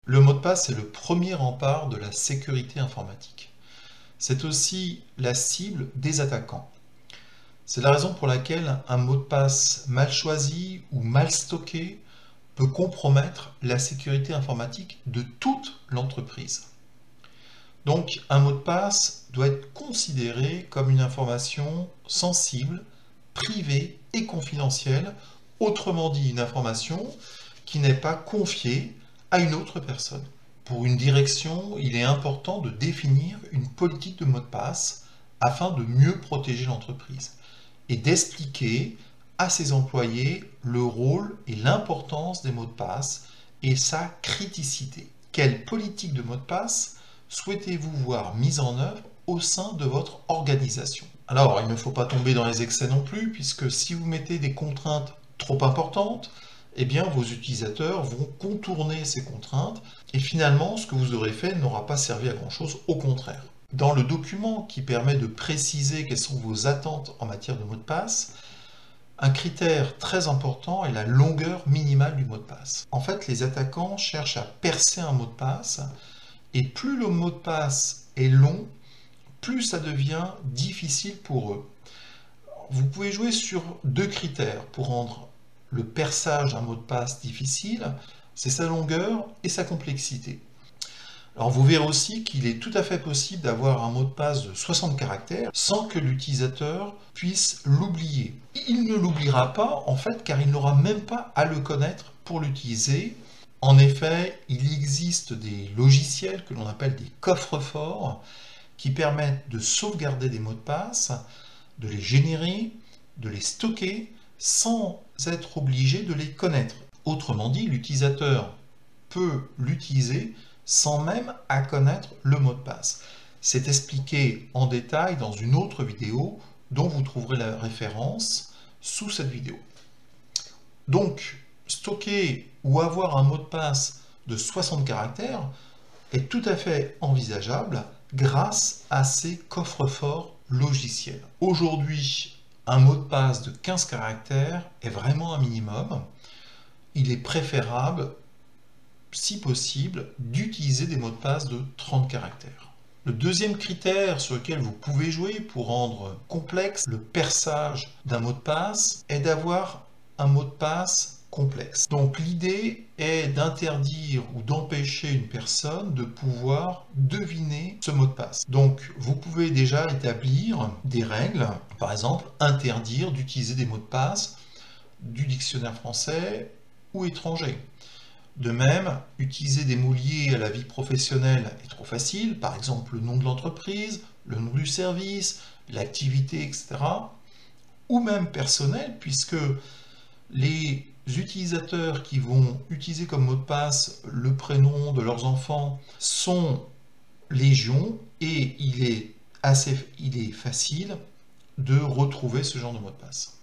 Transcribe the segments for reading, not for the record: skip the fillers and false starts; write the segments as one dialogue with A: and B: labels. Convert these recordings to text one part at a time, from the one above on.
A: Le mot de passe est le premier rempart de la sécurité informatique. C'est aussi la cible des attaquants. C'est la raison pour laquelle un mot de passe mal choisi ou mal stocké peut compromettre la sécurité informatique de toute l'entreprise. Donc, un mot de passe doit être considéré comme une information sensible, privée et confidentielle, autrement dit une information qui n'est pas confiée à une autre personne. Pour une direction, il est important de définir une politique de mot de passe afin de mieux protéger l'entreprise et d'expliquer à ses employés le rôle et l'importance des mots de passe et sa criticité. Quelle politique de mot de passe souhaitez-vous voir mise en œuvre au sein de votre organisation? Alors, il ne faut pas tomber dans les excès non plus, puisque si vous mettez des contraintes trop importantes, eh bien, vos utilisateurs vont contourner ces contraintes, et finalement, ce que vous aurez fait n'aura pas servi à grand-chose, au contraire. Dans le document qui permet de préciser quelles sont vos attentes en matière de mot de passe, un critère très important est la longueur minimale du mot de passe. En fait, les attaquants cherchent à percer un mot de passe, et plus le mot de passe est long, plus ça devient difficile pour eux. Vous pouvez jouer sur deux critères pour rendre le perçage d'un mot de passe difficile, c'est sa longueur et sa complexité. Alors vous verrez aussi qu'il est tout à fait possible d'avoir un mot de passe de 60 caractères sans que l'utilisateur puisse l'oublier. Il ne l'oubliera pas en fait car il n'aura même pas à le connaître pour l'utiliser. En effet, il existe des logiciels que l'on appelle des coffres-forts qui permettent de sauvegarder des mots de passe, de les générer, de les stocker sans être obligé de les connaître. Autrement dit, l'utilisateur peut l'utiliser sans même à connaître le mot de passe. C'est expliqué en détail dans une autre vidéo dont vous trouverez la référence sous cette vidéo. Donc, stocker ou avoir un mot de passe de 60 caractères est tout à fait envisageable grâce à ces coffres-forts logiciels. Aujourd'hui, un mot de passe de 15 caractères est vraiment un minimum. Il est préférable, si possible, d'utiliser des mots de passe de 30 caractères. Le deuxième critère sur lequel vous pouvez jouer pour rendre complexe le perçage d'un mot de passe est d'avoir un mot de passe complexe. Donc l'idée est d'interdire ou d'empêcher une personne de pouvoir deviner ce mot de passe. Donc vous pouvez déjà établir des règles, par exemple interdire d'utiliser des mots de passe du dictionnaire français ou étranger. De même, utiliser des mots liés à la vie professionnelle est trop facile, par exemple le nom de l'entreprise, le nom du service, l'activité, etc. Ou même personnel, puisque les utilisateurs qui vont utiliser comme mot de passe le prénom de leurs enfants sont légion et il est facile de retrouver ce genre de mot de passe.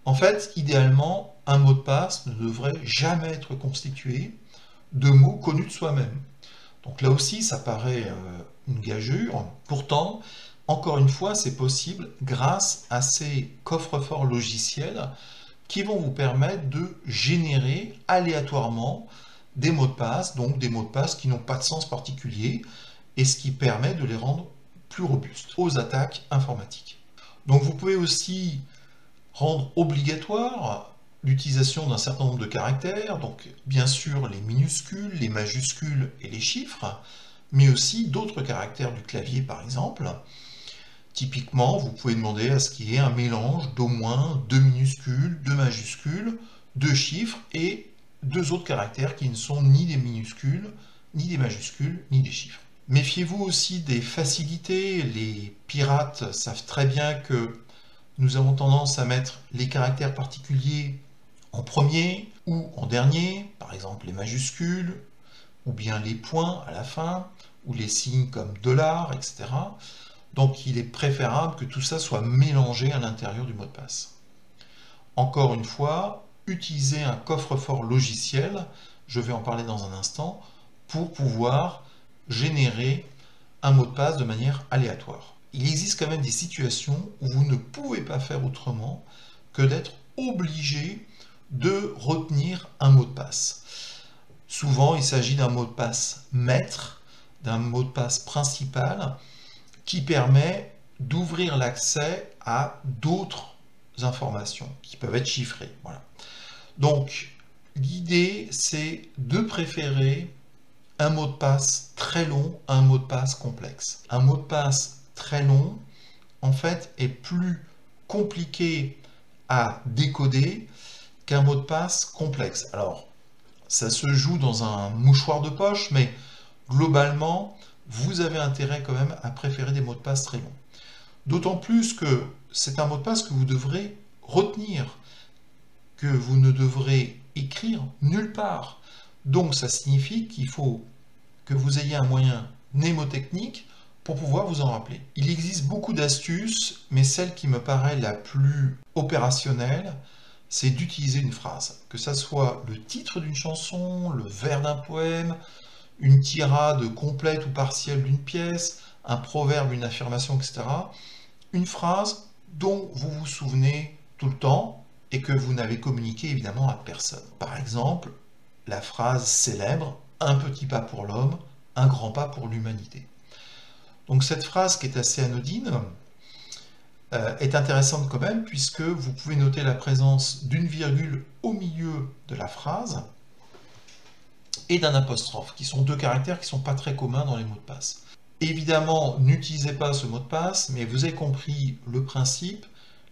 A: En fait, idéalement, un mot de passe ne devrait jamais être constitué de mots connus de soi-même. Donc là aussi, ça paraît une gageure. Pourtant, encore une fois, c'est possible grâce à ces coffres-forts logiciels qui vont vous permettre de générer aléatoirement des mots de passe, donc des mots de passe qui n'ont pas de sens particulier, et ce qui permet de les rendre plus robustes aux attaques informatiques. Donc vous pouvez aussi rendre obligatoire l'utilisation d'un certain nombre de caractères, donc bien sûr les minuscules, les majuscules et les chiffres, mais aussi d'autres caractères du clavier par exemple. Typiquement, vous pouvez demander à ce qu'il y ait un mélange d'au moins 2 minuscules, 2 majuscules, 2 chiffres et 2 autres caractères qui ne sont ni des minuscules, ni des majuscules, ni des chiffres. Méfiez-vous aussi des facilités. Les pirates savent très bien que nous avons tendance à mettre les caractères particuliers en premier ou en dernier, par exemple les majuscules, ou bien les points à la fin, ou les signes comme $, etc. Donc il est préférable que tout ça soit mélangé à l'intérieur du mot de passe. Encore une fois, utilisez un coffre-fort logiciel, je vais en parler dans un instant, pour pouvoir générer un mot de passe de manière aléatoire. Il existe quand même des situations où vous ne pouvez pas faire autrement que d'être obligé de retenir un mot de passe. Souvent, il s'agit d'un mot de passe maître, d'un mot de passe principal, qui permet d'ouvrir l'accès à d'autres informations qui peuvent être chiffrées. Voilà. Donc, l'idée, c'est de préférer un mot de passe très long à un mot de passe complexe. Un mot de passe très long, en fait, est plus compliqué à décoder qu'un mot de passe complexe. Alors, ça se joue dans un mouchoir de poche, mais globalement, vous avez intérêt quand même à préférer des mots de passe très longs. D'autant plus que c'est un mot de passe que vous devrez retenir, que vous ne devrez écrire nulle part. Donc ça signifie qu'il faut que vous ayez un moyen mnémotechnique pour pouvoir vous en rappeler. Il existe beaucoup d'astuces, mais celle qui me paraît la plus opérationnelle, c'est d'utiliser une phrase. Que ça soit le titre d'une chanson, le vers d'un poème, une tirade complète ou partielle d'une pièce, un proverbe, une affirmation, etc. Une phrase dont vous vous souvenez tout le temps et que vous n'avez communiqué évidemment à personne. Par exemple, la phrase célèbre « Un petit pas pour l'homme, un grand pas pour l'humanité ». Donc cette phrase qui est assez anodine est intéressante quand même puisque vous pouvez noter la présence d'une virgule au milieu de la phrase et d'un apostrophe, qui sont deux caractères qui ne sont pas très communs dans les mots de passe. Évidemment, n'utilisez pas ce mot de passe, mais vous avez compris le principe.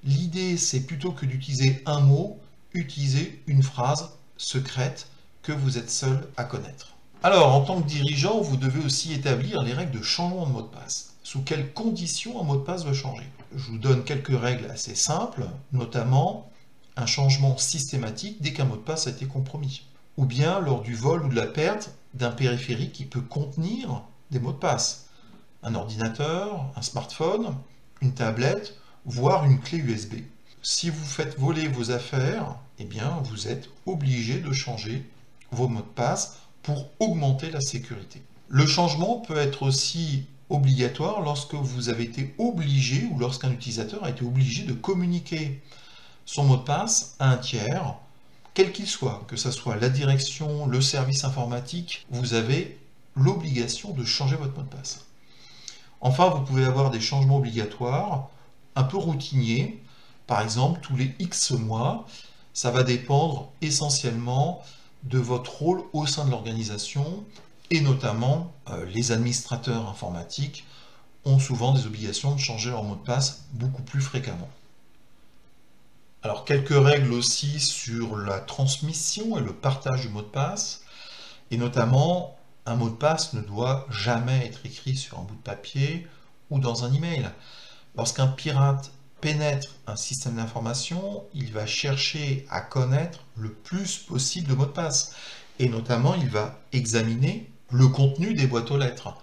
A: L'idée, c'est plutôt que d'utiliser un mot, utiliser une phrase secrète que vous êtes seul à connaître. Alors, en tant que dirigeant, vous devez aussi établir les règles de changement de mot de passe. Sous quelles conditions un mot de passe doit changer? Je vous donne quelques règles assez simples, notamment un changement systématique dès qu'un mot de passe a été compromis, ou bien lors du vol ou de la perte d'un périphérique qui peut contenir des mots de passe. Un ordinateur, un smartphone, une tablette, voire une clé USB. Si vous faites voler vos affaires, eh bien, vous êtes obligé de changer vos mots de passe pour augmenter la sécurité. Le changement peut être aussi obligatoire lorsque vous avez été obligé ou lorsqu'un utilisateur a été obligé de communiquer son mot de passe à un tiers, quel qu'il soit, que ce soit la direction, le service informatique, vous avez l'obligation de changer votre mot de passe. Enfin, vous pouvez avoir des changements obligatoires, un peu routiniers, par exemple tous les X mois. Ça va dépendre essentiellement de votre rôle au sein de l'organisation, et notamment les administrateurs informatiques ont souvent des obligations de changer leur mot de passe beaucoup plus fréquemment. Alors, quelques règles aussi sur la transmission et le partage du mot de passe, et notamment, un mot de passe ne doit jamais être écrit sur un bout de papier ou dans un email. Lorsqu'un pirate pénètre un système d'information, il va chercher à connaître le plus possible de mots de passe, et notamment, il va examiner le contenu des boîtes aux lettres,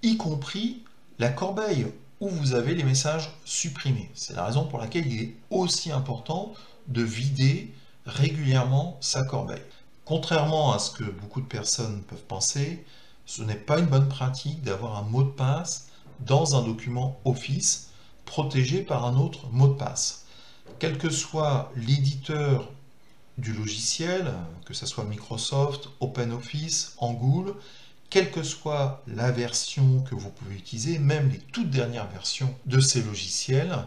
A: y compris la corbeille où vous avez les messages supprimés. C'est la raison pour laquelle il est aussi important de vider régulièrement sa corbeille. Contrairement à ce que beaucoup de personnes peuvent penser, ce n'est pas une bonne pratique d'avoir un mot de passe dans un document Office protégé par un autre mot de passe. Quel que soit l'éditeur du logiciel, que ce soit Microsoft, OpenOffice, Angoul, quelle que soit la version que vous pouvez utiliser, même les toutes dernières versions de ces logiciels,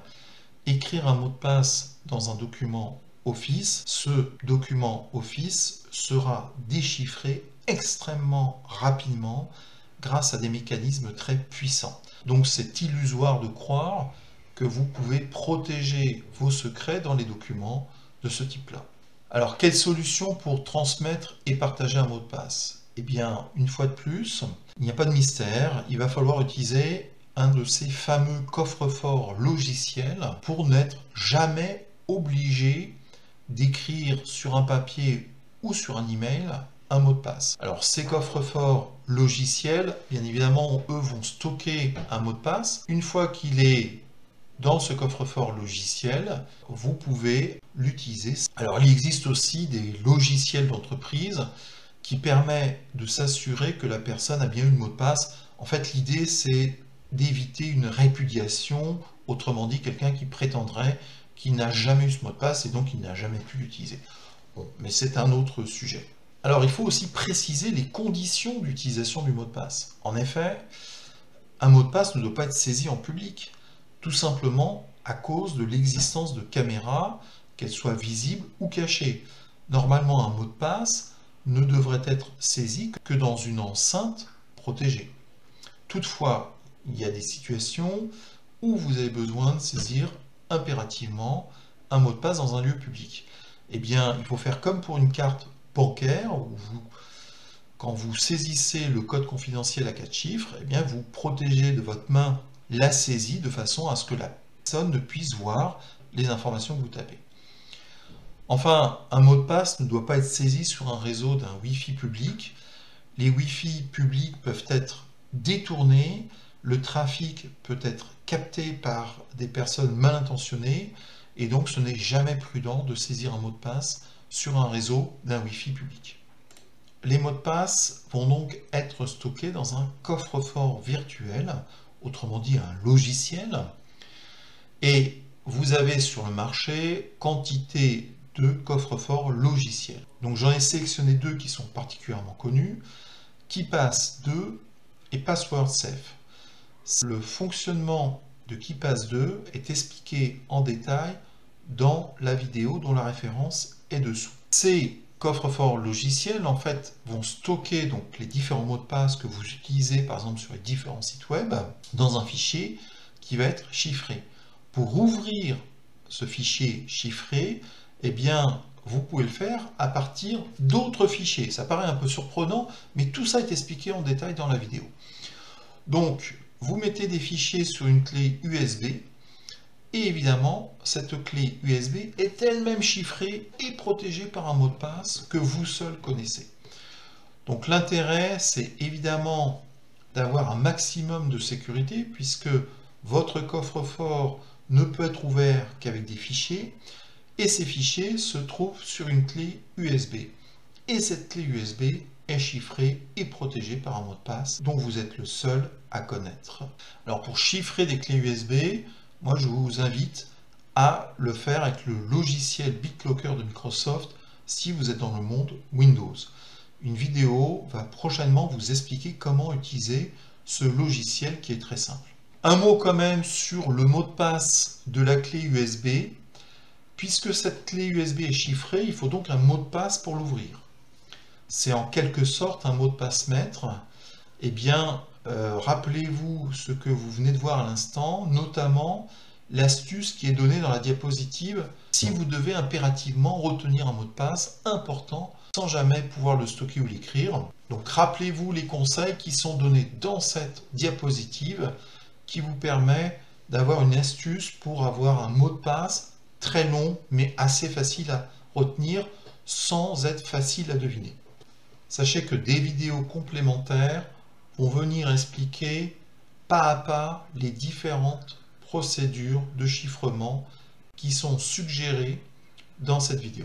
A: écrire un mot de passe dans un document Office, ce document Office sera déchiffré extrêmement rapidement grâce à des mécanismes très puissants. Donc c'est illusoire de croire que vous pouvez protéger vos secrets dans les documents de ce type-là. Alors, quelle solution pour transmettre et partager un mot de passe? Eh bien, une fois de plus, il n'y a pas de mystère, il va falloir utiliser un de ces fameux coffres-forts logiciels pour n'être jamais obligé d'écrire sur un papier ou sur un email un mot de passe. Alors, ces coffres-forts logiciels, bien évidemment, eux vont stocker un mot de passe. Une fois qu'il est dans ce coffre-fort logiciel, vous pouvez l'utiliser. Alors, il existe aussi des logiciels d'entreprise qui permettent de s'assurer que la personne a bien eu le mot de passe. En fait, l'idée, c'est d'éviter une répudiation, autrement dit, quelqu'un qui prétendrait qu'il n'a jamais eu ce mot de passe et donc il n'a jamais pu l'utiliser. Bon, mais c'est un autre sujet. Alors il faut aussi préciser les conditions d'utilisation du mot de passe. En effet, un mot de passe ne doit pas être saisi en public, tout simplement à cause de l'existence de caméras, qu'elles soient visibles ou cachées. Normalement, un mot de passe ne devrait être saisi que dans une enceinte protégée. Toutefois, il y a des situations où vous avez besoin de saisir impérativement un mot de passe dans un lieu public. Eh bien, il faut faire comme pour une carte bancaire, où quand vous saisissez le code confidentiel à 4 chiffres, eh bien, vous protégez de votre main la saisie de façon à ce que la personne ne puisse voir les informations que vous tapez. Enfin, un mot de passe ne doit pas être saisi sur un réseau d'un Wi-Fi public. Les Wi-Fi publics peuvent être détournés, le trafic peut être capté par des personnes mal intentionnées, et donc ce n'est jamais prudent de saisir un mot de passe sur un réseau d'un Wi-Fi public. Les mots de passe vont donc être stockés dans un coffre-fort virtuel, autrement dit un logiciel, et vous avez sur le marché quantité de coffres-forts logiciels. Donc j'en ai sélectionné deux qui sont particulièrement connus, KeePass 2 et PasswordSafe. Le fonctionnement de KeePass 2 est expliqué en détail dans la vidéo dont la référence est dessous. Ces coffres-forts logiciels en fait vont stocker donc les différents mots de passe que vous utilisez par exemple sur les différents sites web dans un fichier qui va être chiffré. Pour ouvrir ce fichier chiffré, eh bien vous pouvez le faire à partir d'autres fichiers. Ça paraît un peu surprenant, mais tout ça est expliqué en détail dans la vidéo. Donc, vous mettez des fichiers sur une clé USB, et évidemment, cette clé USB est elle-même chiffrée et protégée par un mot de passe que vous seul connaissez. Donc l'intérêt, c'est évidemment d'avoir un maximum de sécurité, puisque votre coffre-fort ne peut être ouvert qu'avec des fichiers, et ces fichiers se trouvent sur une clé USB. Et cette clé USB est chiffrée et protégée par un mot de passe dont vous êtes le seul à connaître. Alors pour chiffrer des clés USB, moi je vous invite à le faire avec le logiciel BitLocker de Microsoft si vous êtes dans le monde Windows. Une vidéo va prochainement vous expliquer comment utiliser ce logiciel qui est très simple. Un mot quand même sur le mot de passe de la clé USB. Puisque cette clé USB est chiffrée, il faut donc un mot de passe pour l'ouvrir. C'est en quelque sorte un mot de passe maître. Eh bien, rappelez-vous ce que vous venez de voir à l'instant, notamment l'astuce qui est donnée dans la diapositive si vous devez impérativement retenir un mot de passe important sans jamais pouvoir le stocker ou l'écrire. Donc rappelez-vous les conseils qui sont donnés dans cette diapositive qui vous permet d'avoir une astuce pour avoir un mot de passe très long mais assez facile à retenir sans être facile à deviner. Sachez que des vidéos complémentaires vont venir expliquer pas à pas les différentes procédures de chiffrement qui sont suggérées dans cette vidéo.